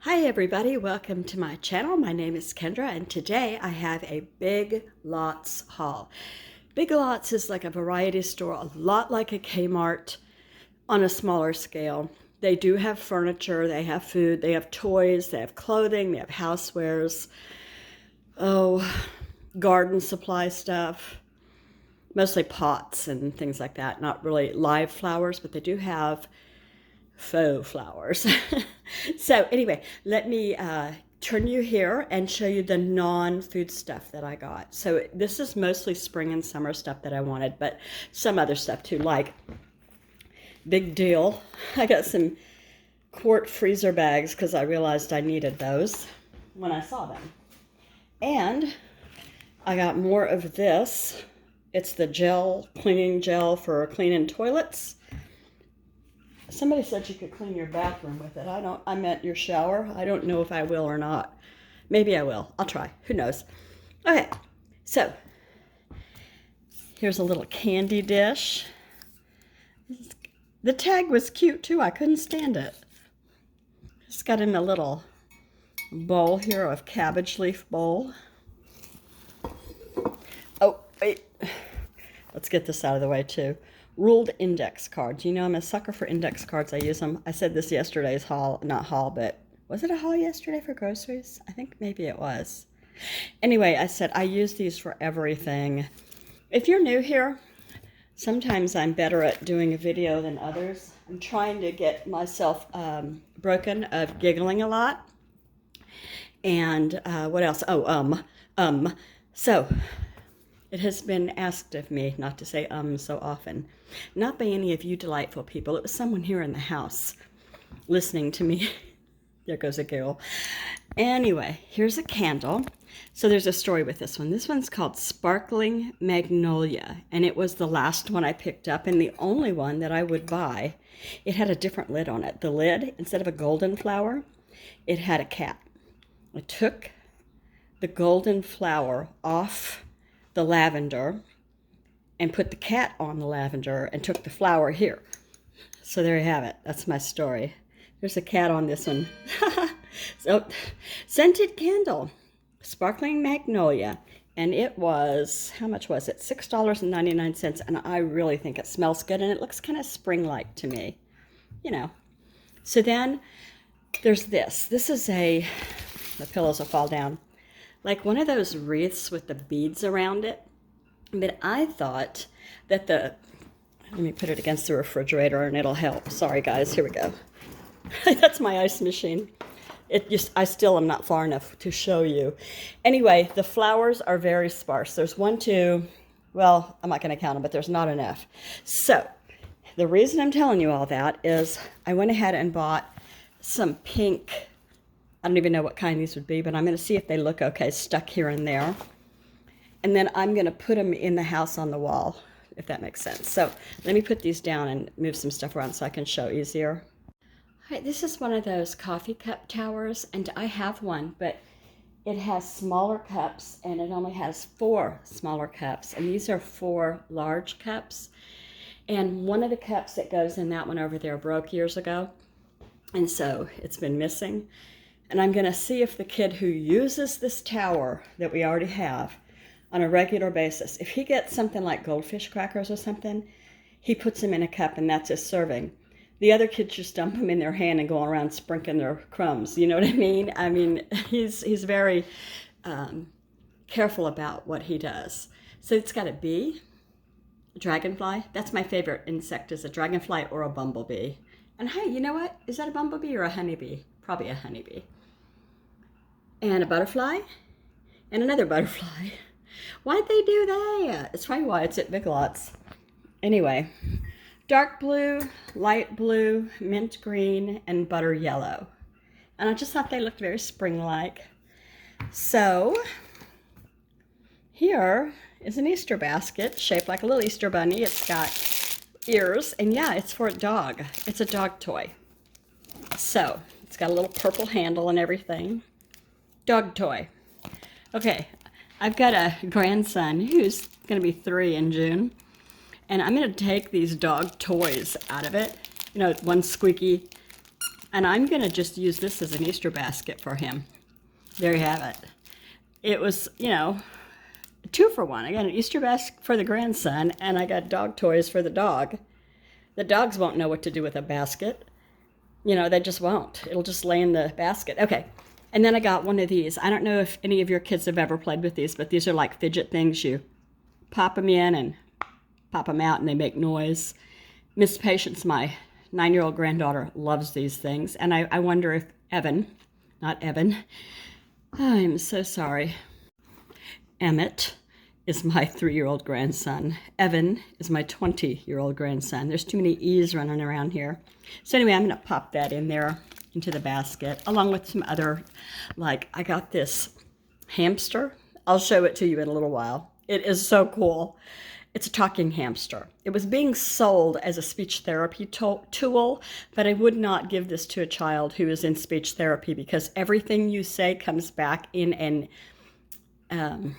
Hi everybody, welcome to my channel. My name is Kendra and today I have a Big Lots haul. Big Lots is like a variety store, a lot like a Kmart on a smaller scale. They do have furniture, they have food, they have toys, they have clothing, they have housewares, garden supply stuff, mostly pots and things like that, not really live flowers, but they do have faux flowers. So anyway, let me turn you here and show you the non-food stuff that I got. So this is mostly spring and summer stuff that I wanted, but some other stuff too, like big deal. I got some quart freezer bags because I realized I needed those when I saw them. And I got more of this. It's the gel, cleaning gel for cleaning toilets. Somebody said you could clean your bathroom with it. I meant your shower. I don't know if I will or not. Maybe I will. I'll try. Who knows? Okay, so here's a little candy dish. The tag was cute too. I couldn't stand it. It's got in a little bowl here of cabbage leaf bowl. Oh, wait. Let's get this out of the way too. Ruled index cards. You know, I'm a sucker for index cards. I use them. I said this yesterday's haul, not haul, but was it a haul yesterday for groceries? I think maybe it was. Anyway, I said I use these for everything. If you're new here, sometimes I'm better at doing a video than others. I'm trying to get myself broken of giggling a lot. And what else? So it has been asked of me not to say so often. Not by any of you delightful people. It was someone here in the house listening to me. There goes a giggle. Anyway, here's a candle. So there's a story with this one. This one's called Sparkling Magnolia, and it was the last one I picked up and the only one that I would buy. It had a different lid on it. The lid, instead of a golden flower, it had a cat. I took the golden flower off the lavender and put the cat on the lavender and took the flower here. So there you have it. That's my story. There's a cat on this one. So, scented candle, Sparkling Magnolia. And it was, how much was it? $6.99. And I really think it smells good. And it looks kind of spring-like to me. You know. So then there's this. This is the pillows will fall down. Like one of those wreaths with the beads around it. But I thought that let me put it against the refrigerator and it'll help. Sorry guys, here we go. That's my ice machine. I still am not far enough to show you. Anyway, the flowers are very sparse. There's one, two, well, I'm not going to count them, but there's not enough. So the reason I'm telling you all that is I went ahead and bought some pink, I don't even know what kind these would be, but I'm going to see if they look okay, stuck here and there. And then I'm going to put them in the house on the wall, if that makes sense. So let me put these down and move some stuff around so I can show easier. All right, this is one of those coffee cup towers, and I have one, but it has smaller cups, and it only has 4 smaller cups. And these are 4 large cups. And one of the cups that goes in that one over there broke years ago, and so it's been missing. And I'm going to see if the kid who uses this tower that we already have on a regular basis, if he gets something like goldfish crackers or something, he puts them in a cup and that's his serving. The other kids just dump them in their hand and go around sprinkling their crumbs. You know what I mean? I mean, he's very careful about what he does. So it's got a bee, a dragonfly. That's my favorite insect, is a dragonfly or a bumblebee. And hey, you know what? Is that a bumblebee or a honeybee? Probably a honeybee. And a butterfly, and another butterfly. Why'd they do that? It's probably why it's at BigLots. Anyway, dark blue, light blue, mint green, and butter yellow. And I just thought they looked very spring-like. So, here is an Easter basket shaped like a little Easter bunny. It's got ears, and yeah, it's for a dog. It's a dog toy. So, it's got a little purple handle and everything. Dog toy. Okay, I've got a grandson who's going to be 3 in June, and I'm going to take these dog toys out of it. You know, one squeaky And I'm going to just use this as an Easter basket for him. There you have it. It was, you know, 2 for 1. I got an Easter basket for the grandson, and I got dog toys for the dog. The dogs won't know what to do with a basket. You know, they just won't. It'll just lay in the basket. Okay. And then I got one of these. I don't know if any of your kids have ever played with these, but these are like fidget things. You pop them in and pop them out, and they make noise. Miss Patience, my 9-year-old granddaughter, loves these things. And I wonder if Evan, not Evan, I'm so sorry. Emmett is my 3-year-old grandson. Evan is my 20-year-old grandson. There's too many E's running around here. So anyway, I'm going to pop that in there into the basket, along with some other, like I got this hamster. I'll show it to you in a little while. It is so cool. It's a talking hamster. It was being sold as a speech therapy tool, but I would not give this to a child who is in speech therapy because everything you say comes back in a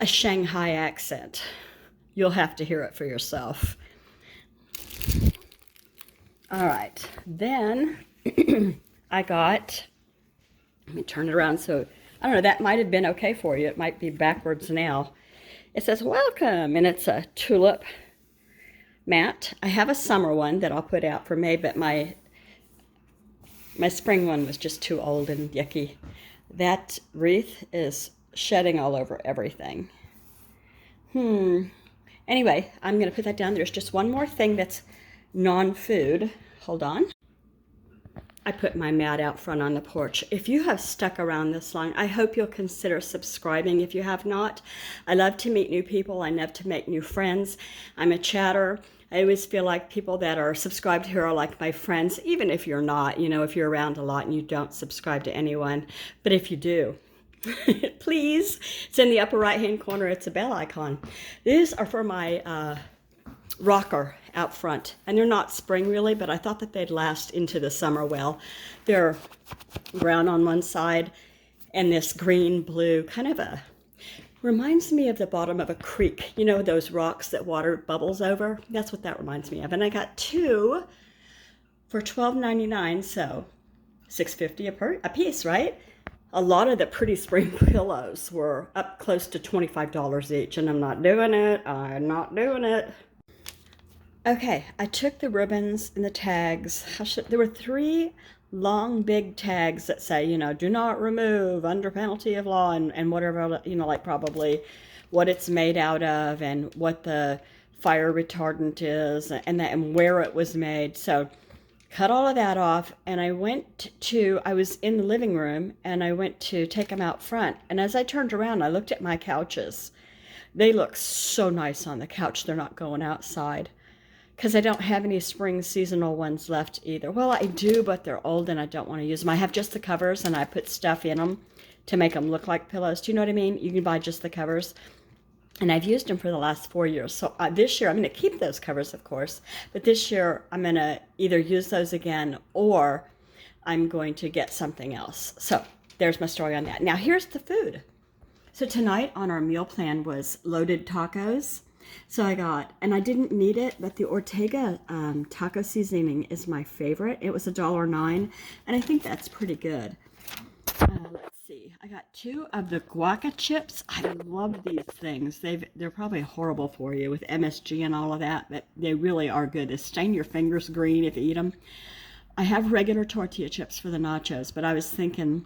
Shanghai accent. You'll have to hear it for yourself. All right, then I got, let me turn it around so, I don't know, that might have been okay for you. It might be backwards now. It says, welcome, and it's a tulip mat. I have a summer one that I'll put out for May, but my spring one was just too old and yucky. That wreath is shedding all over everything. Anyway, I'm going to put that down. There's just one more thing that's non-food. Hold on. I put my mat out front on the porch. If you have stuck around this long, I hope you'll consider subscribing. If you have not, I love to meet new people. I love to make new friends. I'm a chatter. I always feel like people that are subscribed here are like my friends, even if you're not, you know, if you're around a lot and you don't subscribe to anyone. But if you do, please, it's in the upper right-hand corner. It's a bell icon. These are for my rocker out front, and they're not spring really, but I thought that they'd last into the summer well. They're brown on one side and this green blue, kind of reminds me of the bottom of a creek, you know, those rocks that water bubbles over. That's what that reminds me of. And I got 2 for $12.99, so $6.50 a piece, right? A lot of the pretty spring pillows were up close to $25 each, and I'm not doing it. I'm not doing it. Okay, I took the ribbons and the tags. There were 3 long, big tags that say, you know, do not remove under penalty of law and whatever, you know, like probably what it's made out of and what the fire retardant is and where it was made. So cut all of that off, and I was in the living room, and I went to take them out front. And as I turned around, I looked at my couches. They look so nice on the couch. They're not going outside. Because I don't have any spring seasonal ones left either. Well, I do, but they're old and I don't want to use them. I have just the covers, and I put stuff in them to make them look like pillows. Do you know what I mean? You can buy just the covers. And I've used them for the last 4 years. So this year, I'm going to keep those covers, of course. But this year, I'm going to either use those again or I'm going to get something else. So there's my story on that. Now, here's the food. So tonight on our meal plan was loaded tacos. So I got, and I didn't need it, but the Ortega taco seasoning is my favorite. It was $1.09, and I think that's pretty good. Let's see. I got 2 of the guaca chips. I love these things. They're probably horrible for you with MSG and all of that, but they really are good. They stain your fingers green if you eat them. I have regular tortilla chips for the nachos, but I was thinking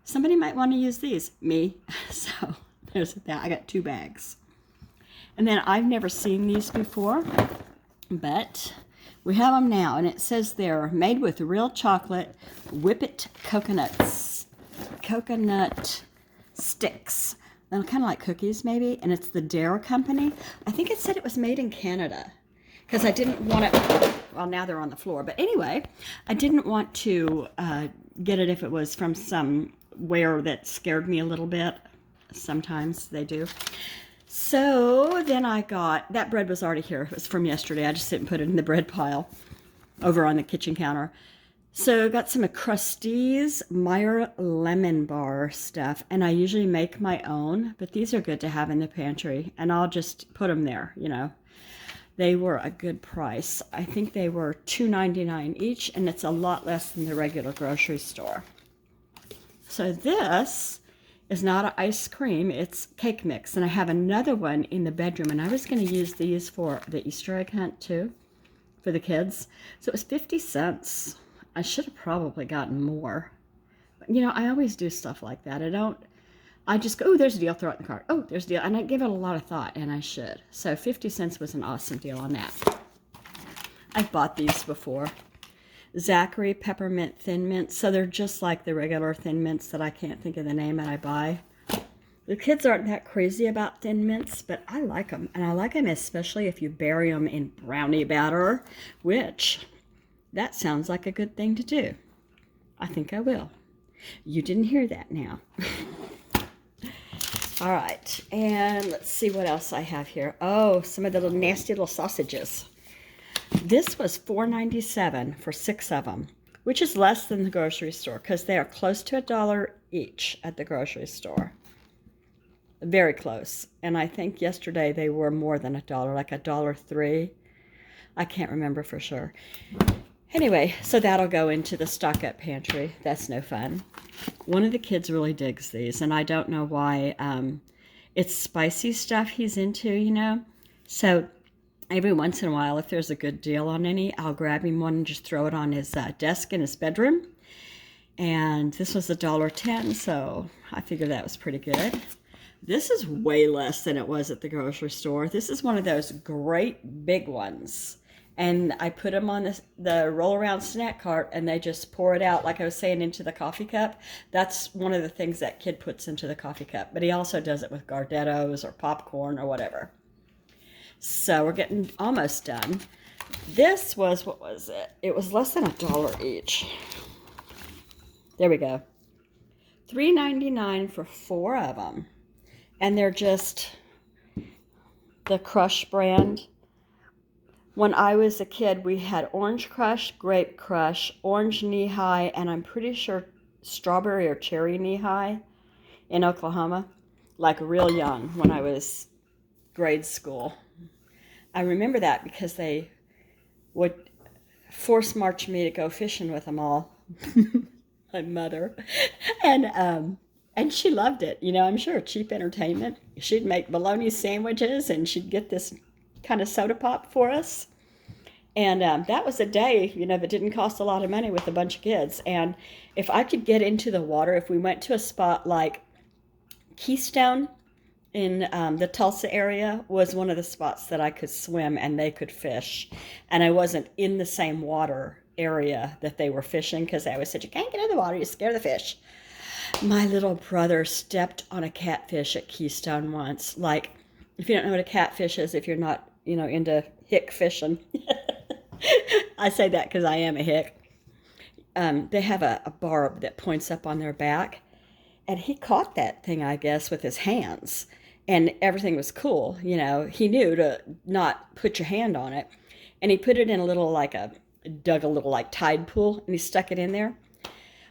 somebody might want to use these. Me. So there's that. I got 2 bags. And then I've never seen these before, but we have them now. And it says they're made with real chocolate, whipped coconut sticks. They're kind of like cookies maybe. And it's the Decor company. I think it said it was made in Canada because I didn't want it. Well, now they're on the floor. But anyway, I didn't want to get it if it was from somewhere that scared me a little bit. Sometimes they do. So then I got, that bread was already here. It was from yesterday. I just didn't put it in the bread pile over on the kitchen counter. So I got some of Krusteaz Meyer lemon bar stuff. And I usually make my own, but these are good to have in the pantry. And I'll just put them there, you know. They were a good price. I think they were $2.99 each, and it's a lot less than the regular grocery store. So this is not an ice cream, it's cake mix. And I have another one in the bedroom, and I was going to use these for the Easter egg hunt too, for the kids. So it was 50 cents. I should have probably gotten more. But, you know, I always do stuff like that. I just go, oh, there's a deal, throw it in the cart. Oh, there's a deal. And I give it a lot of thought, and I should. So 50 cents was an awesome deal on that. I've bought these before. Zachary Peppermint Thin Mints. So they're just like the regular Thin Mints that I can't think of the name that I buy. The kids aren't that crazy about Thin Mints, but I like them. And I like them especially if you bury them in brownie batter, which that sounds like a good thing to do. I think I will. You didn't hear that now. All right, and let's see what else I have here. Oh, some of the little nasty little sausages. This was $4.97 for 6 of them, which is less than the grocery store because they are close to $1 each at the grocery store. Very close. And I think yesterday they were more than $1, like $1.03. I can't remember for sure. Anyway, so that'll go into the stock-up pantry. That's no fun. One of the kids really digs these, and I don't know why. It's spicy stuff he's into, you know. So every once in a while, if there's a good deal on any, I'll grab him one and just throw it on his desk in his bedroom. And this was $1.10, so I figured that was pretty good. This is way less than it was at the grocery store. This is one of those great big ones. And I put them on the roll-around snack cart, and they just pour it out, like I was saying, into the coffee cup. That's one of the things that kid puts into the coffee cup. But he also does it with Gardettos or popcorn or whatever. So we're getting almost done. This was, what was it? It was less than $1 each. There we go. $3.99 for 4 of them. And they're just the Crush brand. When I was a kid, we had Orange Crush, Grape Crush, Orange Knee High, and I'm pretty sure Strawberry or Cherry Knee High in Oklahoma, like real young when I was grade school. I remember that because they would force march me to go fishing with them all, my mother, and she loved it. You know, I'm sure cheap entertainment. She'd make bologna sandwiches, and she'd get this kind of soda pop for us. And that was a day, you know, that didn't cost a lot of money with a bunch of kids. And if I could get into the water, if we went to a spot like Keystone in the Tulsa area was one of the spots that I could swim and they could fish. And I wasn't in the same water area that they were fishing because they always said, you can't get in the water, you scare the fish. My little brother stepped on a catfish at Keystone once. Like, if you don't know what a catfish is, if you're not, you know, into hick fishing. I say that because I am a hick. They have a barb that points up on their back. And he caught that thing, I guess, with his hands. And everything was cool. You know, he knew to not put your hand on it. And he put it in a little, dug a little, tide pool. And he stuck it in there.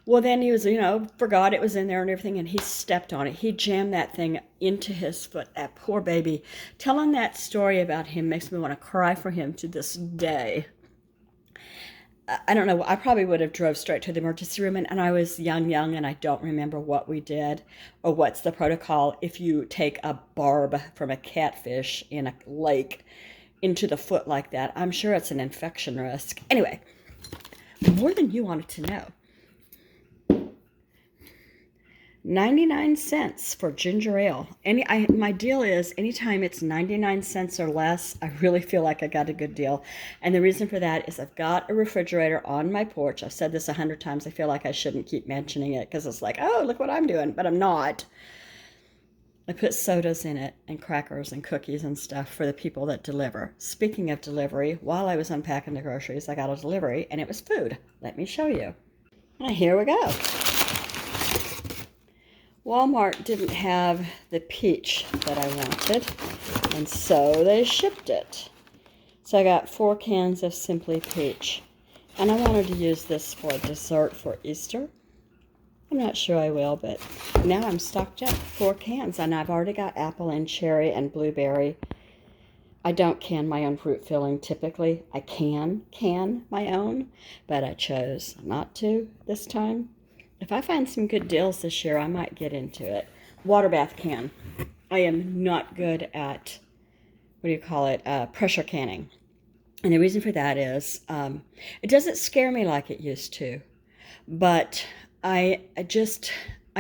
Well, then he was, you know, forgot it was in there and everything, and he stepped on it. He jammed that thing into his foot, that poor baby. Telling that story about him makes me want to cry for him to this day. I don't know, I probably would have drove straight to the emergency room, and I was young, and I don't remember what we did or what's the protocol if you take a barb from a catfish in a lake into the foot like that. I'm sure it's an infection risk. Anyway, more than you wanted to know. 99 cents for ginger ale. My deal is anytime it's 99 cents or less, I really feel like I got a good deal. And the reason for that is I've got a refrigerator on my porch. I've said this 100 times. I feel like I shouldn't keep mentioning it because it's like, oh, look what I'm doing. But I'm not. I put sodas in it and crackers and cookies and stuff for the people that deliver. Speaking of delivery, while I was unpacking the groceries, I got a delivery and it was food. Let me show you. And here we go. Walmart didn't have the peach that I wanted, and so they shipped it. So I got 4 cans of Simply Peach, and I wanted to use this for dessert for Easter. I'm not sure I will, but now I'm stocked up 4 cans, and I've already got apple and cherry and blueberry. I don't can my own fruit filling typically. I can my own, but I chose not to this time. If I find some good deals this year, I might get into it. Water bath can. I am not good at, what do you call it, pressure canning. And the reason for that is it doesn't scare me like it used to. But I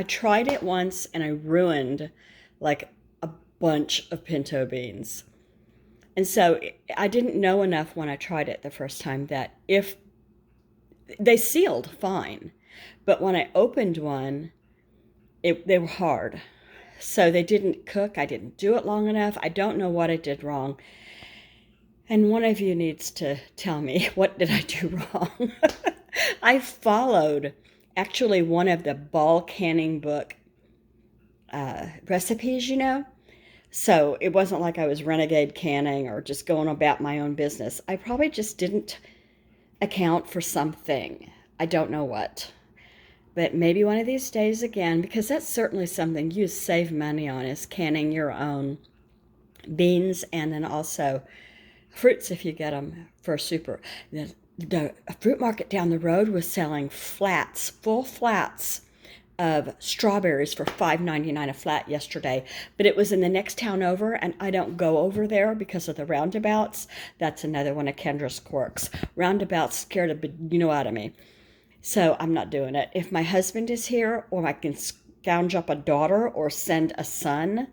tried it once and I ruined like a bunch of pinto beans. And so I didn't know enough when I tried it the first time that if they sealed fine, but when I opened one, they were hard. So they didn't cook. I didn't do it long enough. I don't know what I did wrong. And one of you needs to tell me, what did I do wrong? I followed actually one of the ball canning book recipes, you know? So it wasn't like I was renegade canning or just going about my own business. I probably just didn't account for something. I don't know what. But maybe one of these days again, because that's certainly something you save money on, is canning your own beans and then also fruits if you get them for super. The fruit market down the road was selling flats, full flats of strawberries for $5.99 a flat yesterday, but it was in the next town over, and I don't go over there because of the roundabouts. That's another one of Kendra's quirks. Roundabouts scared out of me. So I'm not doing it. If my husband is here, or I can scrounge up a daughter or send a son,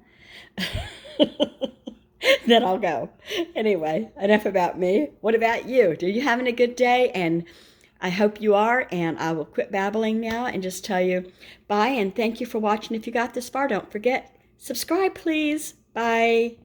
then I'll go. Anyway, enough about me. What about you? Are you having a good day? And I hope you are, and I will quit babbling now and just tell you bye, and thank you for watching. If you got this far, don't forget, subscribe, please. Bye.